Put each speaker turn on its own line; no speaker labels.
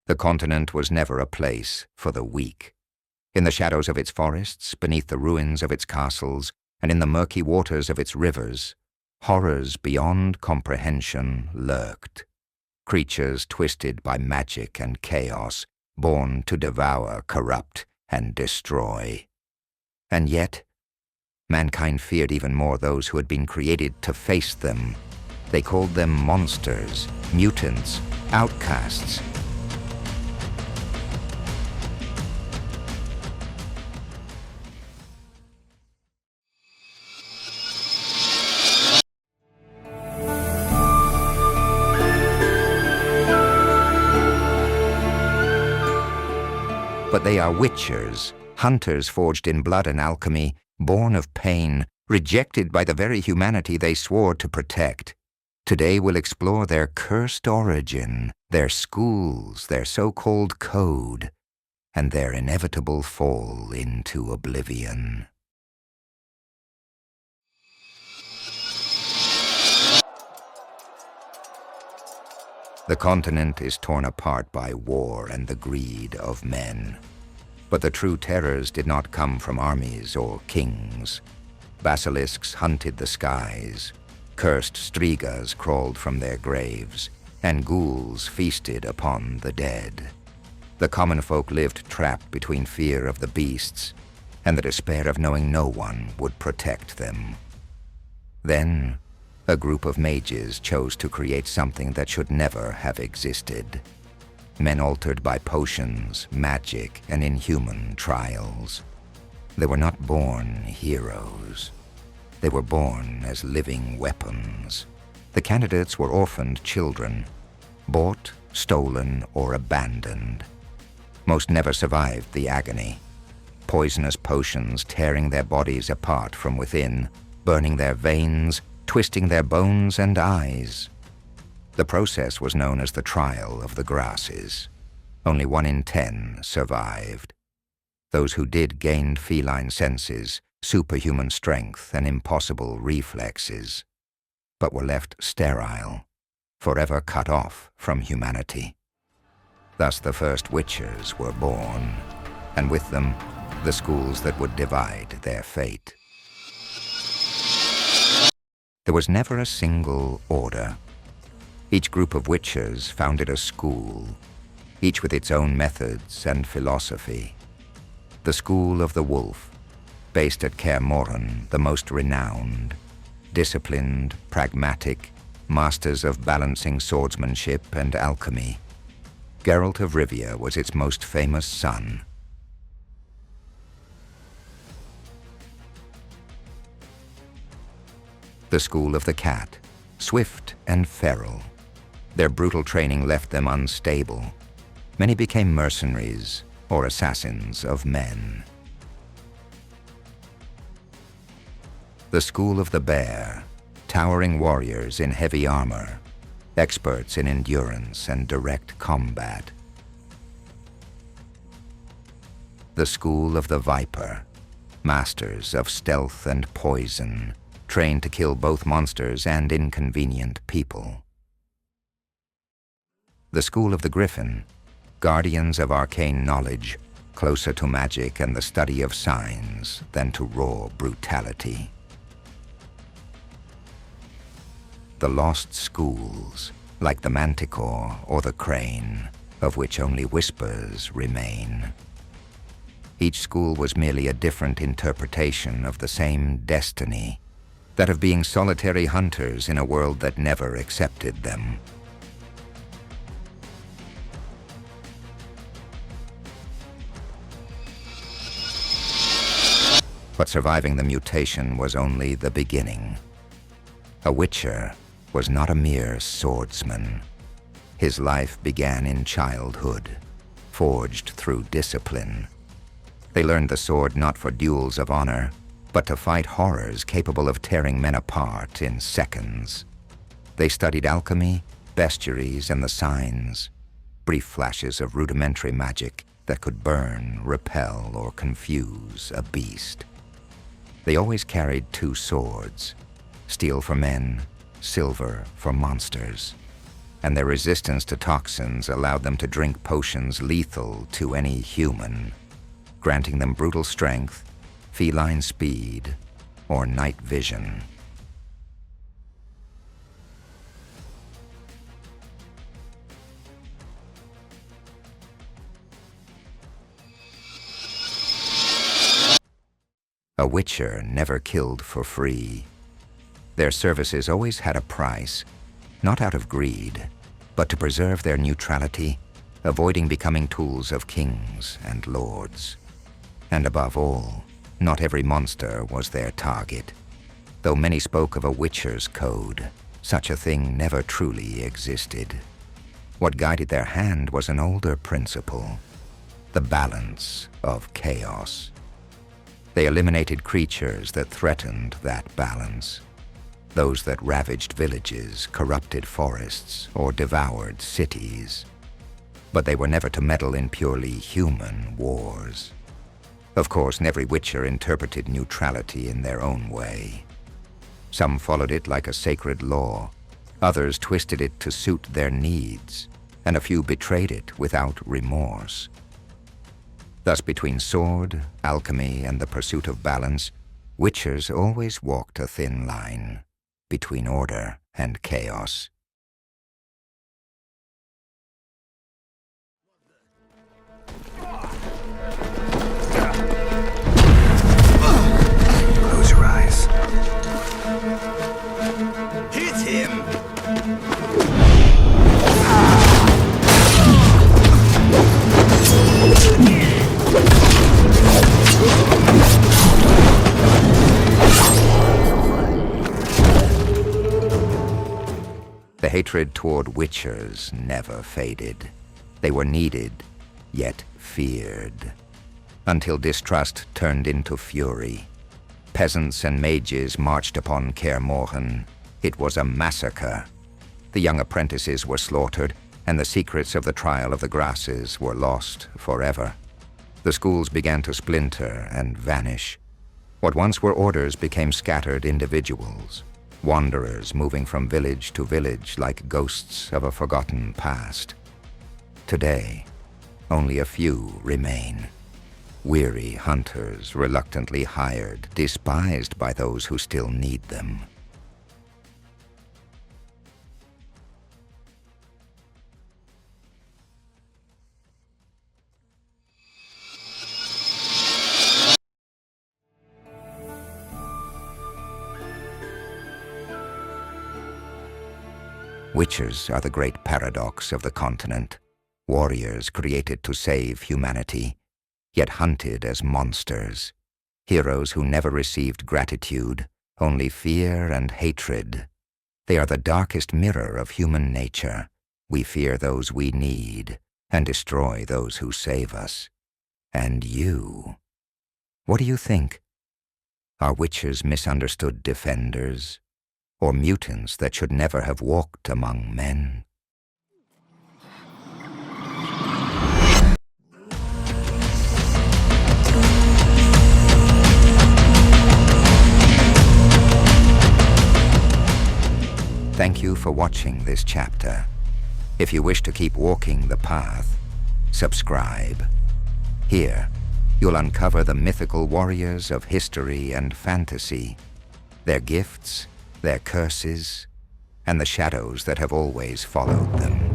The continent was never a place for the weak. In the shadows of its forests, beneath the ruins of its castles, and in the murky waters of its rivers, horrors beyond comprehension lurked. Creatures twisted by magic and chaos, born to devour, corrupt, and destroy. And yet, mankind feared even more those who had been created to face them. They called them monsters, mutants, outcasts. But they are witchers, hunters forged in blood and alchemy, born of pain, rejected by the very humanity they swore to protect. Today we'll explore their cursed origin, their schools, their so-called code, and their inevitable fall into oblivion. The continent is torn apart by war and the greed of men. But the true terrors did not come from armies or kings. Basilisks hunted the skies, cursed strigas crawled from their graves, and ghouls feasted upon the dead. The common folk lived trapped between fear of the beasts and the despair of knowing no one would protect them. Then, a group of mages chose to create something that should never have existed. Men altered by potions, magic, and inhuman trials. They were not born heroes. They were born as living weapons. The candidates were orphaned children, bought, stolen, or abandoned. Most never survived the agony. Poisonous potions tearing their bodies apart from within, burning their veins, twisting their bones and eyes. The process was known as the Trial of the Grasses. Only 1 in 10 survived. Those who did gained feline senses, superhuman strength, and impossible reflexes, but were left sterile, forever cut off from humanity. Thus the first witchers were born, and with them, the schools that would divide their fate. There was never a single order. Each group of witchers founded a school, each with its own methods and philosophy. The School of the Wolf, based at Kaer Morhen, the most renowned, disciplined, pragmatic, masters of balancing swordsmanship and alchemy. Geralt of Rivia was its most famous son. The School of the Cat, swift and feral. Their brutal training left them unstable. Many became mercenaries or assassins of men. The School of the Bear, towering warriors in heavy armor, experts in endurance and direct combat. The School of the Viper, masters of stealth and poison, trained to kill both monsters and inconvenient people. The School of the Griffin, guardians of arcane knowledge, closer to magic and the study of signs than to raw brutality. The lost schools, like the manticore or the crane, of which only whispers remain. Each school was merely a different interpretation of the same destiny, that of being solitary hunters in a world that never accepted them. But surviving the mutation was only the beginning. A witcher was not a mere swordsman. His life began in childhood, forged through discipline. They learned the sword not for duels of honor, but to fight horrors capable of tearing men apart in seconds. They studied alchemy, bestiaries, and the signs, brief flashes of rudimentary magic that could burn, repel, or confuse a beast. They always carried 2 swords, steel for men, silver for monsters, and their resistance to toxins allowed them to drink potions lethal to any human, granting them brutal strength, feline speed, or night vision. A witcher never killed for free. Their services always had a price, not out of greed, but to preserve their neutrality, avoiding becoming tools of kings and lords. And above all, not every monster was their target. Though many spoke of a witcher's code, such a thing never truly existed. What guided their hand was an older principle: the balance of chaos. They eliminated creatures that threatened that balance. Those that ravaged villages, corrupted forests, or devoured cities. But they were never to meddle in purely human wars. Of course, every witcher interpreted neutrality in their own way. Some followed it like a sacred law, others twisted it to suit their needs, and a few betrayed it without remorse. Thus, between sword, alchemy, and the pursuit of balance, witchers always walked a thin line between order and chaos.
Close your eyes. Hit him!
The hatred toward witchers never faded. They were needed, yet feared. Until distrust turned into fury. Peasants and mages marched upon Kaer Morhen. It was a massacre. The young apprentices were slaughtered, and the secrets of the Trial of the Grasses were lost forever. The schools began to splinter and vanish. What once were orders became scattered individuals, wanderers moving from village to village like ghosts of a forgotten past. Today, only a few remain. Weary hunters reluctantly hired, despised by those who still need them. Witchers are the great paradox of the continent. Warriors created to save humanity, yet hunted as monsters. Heroes who never received gratitude, only fear and hatred. They are the darkest mirror of human nature. We fear those we need, and destroy those who save us. And you? What do you think? Are witchers misunderstood defenders? Or mutants that should never have walked among men? Thank you for watching this chapter. If you wish to keep walking the path, subscribe. Here, you'll uncover the mythical warriors of history and fantasy, their gifts, their curses, and the shadows that have always followed them.